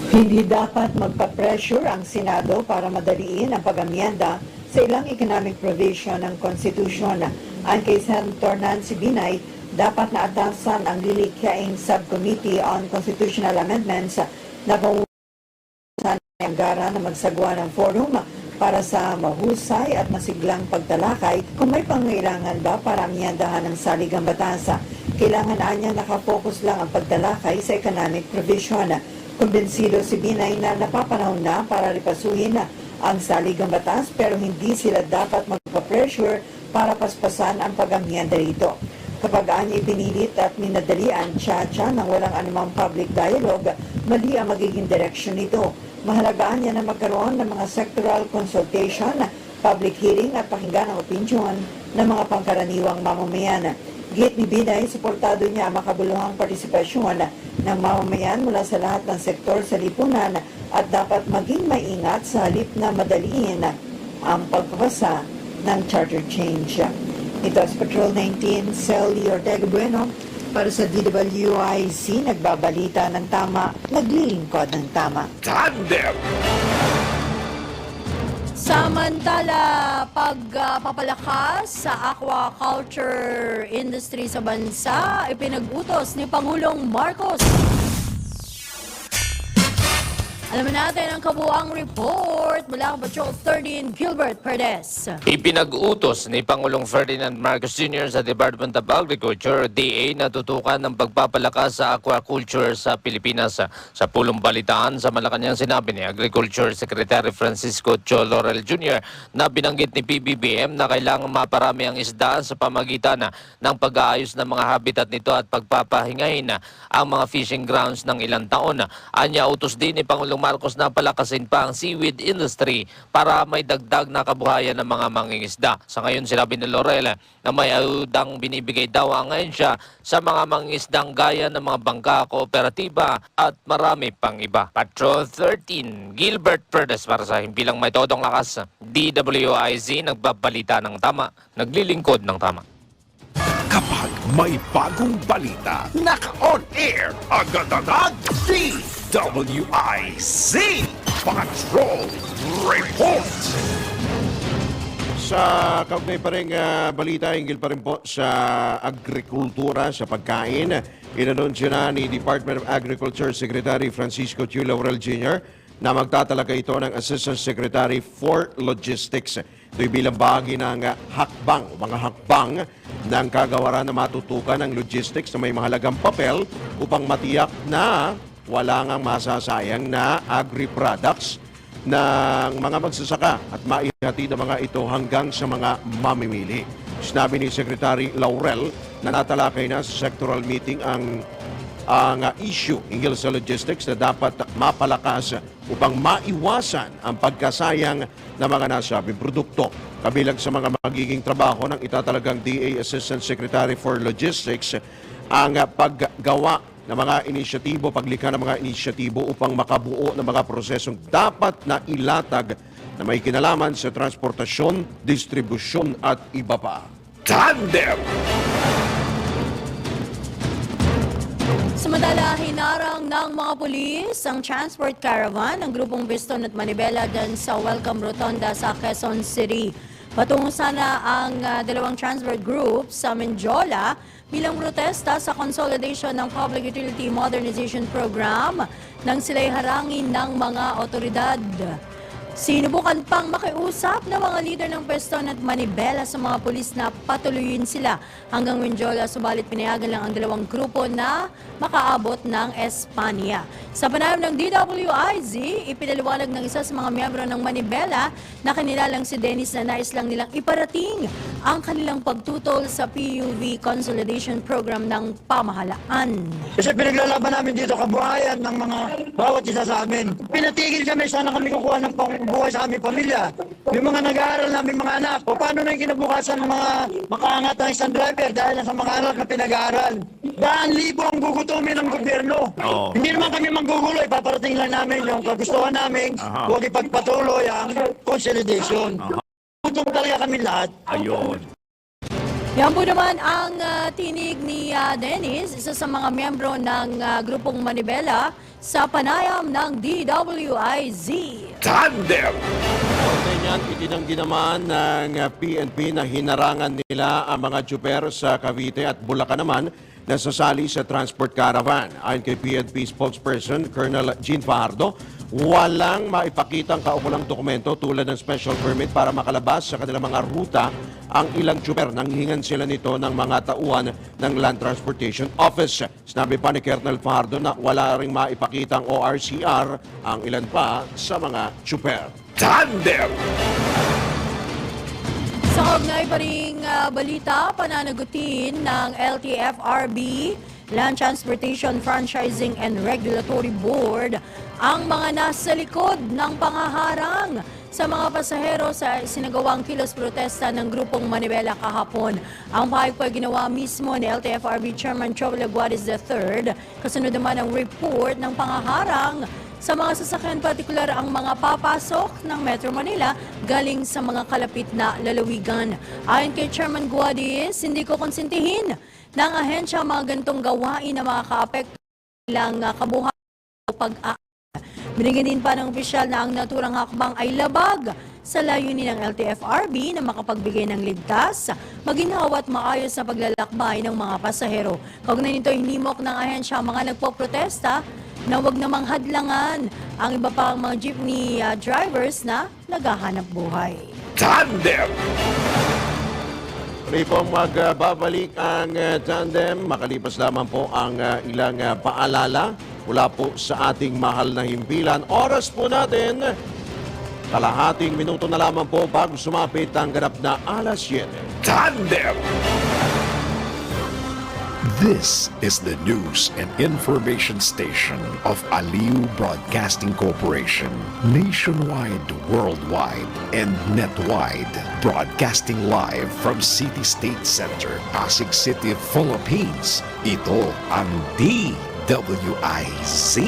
Hindi dapat magpa-pressure ang Senado para madaliin ang pag-amyenda sa ilang economic provision ng konstitusyon. Ang kay Senator Nancy Binay, dapat na atasan ang lilikhaing Subcommittee on Constitutional Amendments na pangunahan ng Angara na magsagwa ng forum para sa mahusay at masiglang pagtalakay kung may pangailangan ba para amyendahan ng saligang batas. Kailangan anya nakapokus lang ang pagtalakay sa economic provision. Kumbensido si Binay na napapanahon na para ripasuhin ang saligang batas pero hindi sila dapat magpa-pressure para paspasan ang pag-amyenda rito. Kapag anya ipinilit at minadali ang tsa-tsa nang walang anumang public dialogue, mali ang magiging direksyon nito. Mahalagaan niya na magkaroon ng mga sectoral consultation, public hearing at pakinggan ang opinyon ng mga pangkaraniwang mamamayan. Gate ni Binay, suportado niya ang makabuluhang partisipasyon ng mamamayan mula sa lahat ng sektor sa lipunan at dapat maging maingat sa halip na madaliin ang pagpapasa ng charter change. Ito si Patrol 19, Sally Ortega Bueno, para sa DWIC, nagbabalita ng tama, naglilingkod ng tama. Tandem! Samantala, pagpapalakas sa aquaculture industry sa bansa, ipinag-utos ni Pangulong Marcos. Alamin natin ang kabuuang report mula kay Patrol 13, Gilbert Perez. Ipinag-utos ni Pangulong Ferdinand Marcos Jr. sa Department of Agriculture, DA, na tutukan ng pagpapalakas sa aquaculture sa Pilipinas. Sa pulong balitaan sa Malacanang, sinabi ni Agriculture Secretary Francisco Cho Laurel Jr. na binanggit ni PBBM na kailangan maparami ang isda sa pamagitan ng pag-aayos ng mga habitat nito at pagpapahingahin ang mga fishing grounds ng ilang taon. Anya, utos din ni Pangulong Marcos na palakasin pa ang seaweed industry para may dagdag na kabuhayan ng mga mangingisda. Sa ngayon, sinabi ni Laurel na may ayudang binibigay daw ang ahensya sa mga mangingisdang gaya ng mga bangka, kooperatiba at marami pang iba. Patrol 13, Gilbert Perez para sa Himpilang May Todong Lakas. DWIZ, nagbabalita ng tama, naglilingkod ng tama. Kapag may bagong balita, naka-on-air, agad-agad, DWIZ Patrol Report! Sa kaugnay pa rin balita, hinggil pa rin po sa agrikultura, sa pagkain. Inanunsyo na ni Department of Agriculture Secretary Francisco Chu Laurel Jr. na magtatalaga ito ng Assistant Secretary for Logistics. Ito'y bilang bahagi ng mga hakbang ng kagawaran na matutukan ng logistics na may mahalagang papel upang matiyak na wala ngang masasayang na agri-products ng mga magsasaka at maihatid ang mga ito hanggang sa mga mamimili. Sinabi ni Secretary Laurel na natalakay na sa sectoral meeting ang issue hinggil sa logistics na dapat mapalakas upang maiwasan ang pagkasayang ng mga nasabing produkto. Kabilang sa mga magiging trabaho ng itatalagang DA Assistant Secretary for Logistics ang paggawa ng mga inisyatibo, paglikha ng mga inisyatibo upang makabuo ng mga prosesong dapat na ilatag na may kinalaman sa transportasyon, distribusyon at iba pa. Tandem! Samantala, hinarang ng mga pulis ang transport caravan ng grupong Biston at Manibela dyan sa Welcome Rotonda sa Quezon City. Patungo sana ang dalawang transport groups sa Menjola bilang protesta sa consolidation ng Public Utility Modernization Program nang sila'y harangin ng mga otoridad. Sinubukan pang makiusap ng mga leader ng Biston at Manibela sa mga pulis na patuloyin sila hanggang Menjola, subalit pinayagan lang ang dalawang grupo na makaabot ng Espanya. Sa panayam ng DWIZ, ipinaliwanag ng isa sa mga miyembro ng Manibela na kanilalang si Dennis na nais lang nilang iparating ang kanilang pagtutol sa PUV Consolidation Program ng pamahalaan. Kasi pinaglalaban namin dito kabuhayan ng mga bawat isa sa amin. Pinatigil kami, sana kami kukuha ng pangbuhay sa aming pamilya. Yung mga nag-aaral namin mga anak, o paano na yung kinabukasan ng mga makaangat ng isang driver dahil sa mga anak na pinag-aaral. Daan libo ang gugutumin ng gobyerno. Hindi naman kami manggugulo, ipaparating lang namin yung kagustuhan namin, huwag ipagpatuloy ang consolidation. Gutom talaga kami lahat. Yan po naman ang tinig ni Dennis, isa sa mga miyembro ng grupong Manibela sa panayam ng DWIZ. Tandem! Kaugnay niyan, itinanggi naman ng PNP na hinarangan nila ang mga tsuper sa Cavite at Bulacan naman na sasali sa transport caravan. Ayon kay PNP spokesperson Colonel Jean Fajardo, walang maipakitang kaukulang dokumento tulad ng special permit para makalabas sa kanilang mga ruta ang ilang tsuper. Nanghingan sila nito ng mga tauhan ng Land Transportation Office. Sinabi pa ni Colonel Fajardo na wala ring maipakitang ORCR ang ilan pa sa mga tsuper. Tandem! Sa kaugnay pa ring balita, pananagutin ng LTFRB, Land Transportation Franchising and Regulatory Board, ang mga nasa likod ng pangaharang sa mga pasahero sa sinagawang kilos protesta ng grupong Manibela kahapon. Ang pahayag po ay ginawa mismo ni LTFRB Chairman Joel Aguades III. Kasunod naman ang report ng pangaharang sa mga sasakyan, partikular ang mga papasok ng Metro Manila galing sa mga kalapit na lalawigan. Ayon kay Chairman Guadis, hindi ko konsintihin ng ahensya mga gantong gawain na makakaapekto ng kabuhayan o pag-aaral. Binigyan din pa ng opisyal na ang naturang hakbang ay labag sa layunin ng LTFRB na makapagbigay ng ligtas, maginhawa at maayos na paglalakbay ng mga pasahero. Kaugnay nito, hinimok ng ahensya ang mga nagpoprotesta na huwag namang hadlangan ang iba pang mga jeepney drivers na naghahanap buhay. Tandem! Muli po magbabalik ang tandem. Makalipas lamang po ang ilang paalala mula po sa ating mahal na himpilan. Oras po natin, kalahating minuto na lamang po bago sumapit ang ganap na alas 7. Tandem! This is the news and information station of Aliu Broadcasting Corporation. Nationwide, worldwide, and netwide. Broadcasting live from City State Center, Pasig City, Philippines. Ito ang DWIZ.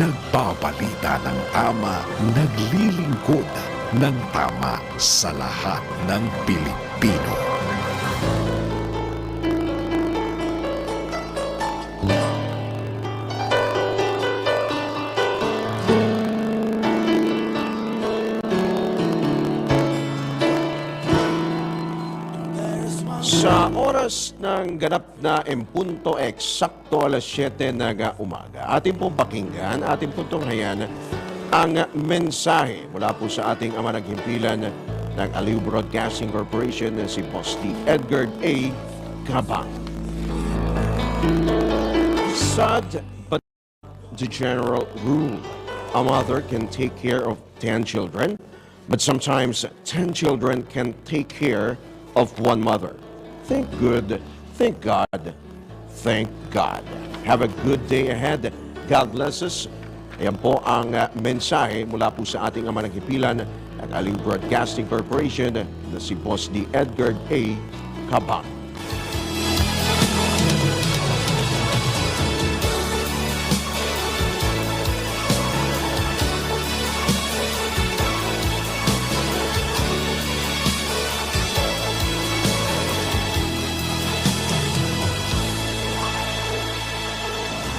Nagbabalita ng tama, naglilingkod ng tama sa lahat ng Pilipino. Sa oras ng ganap na empunto eksakto alas 7 ng umaga, ating pong pakinggan, ating pong tunghayan ang mensahe mula po sa ating ama naghimpilan ng Aliu Broadcasting Corporation na si Boss D. Edgar A. Cabang. Sad but the general rule. A mother can take care of 10 children, but sometimes 10 children can take care of one mother. Think good, thank God, thank God. Have a good day ahead. God bless us. Ayan po ang mensahe mula po sa ating ama ng hipilan ng Aling Broadcasting Corporation na si Boss D. Edgar A. Cabang.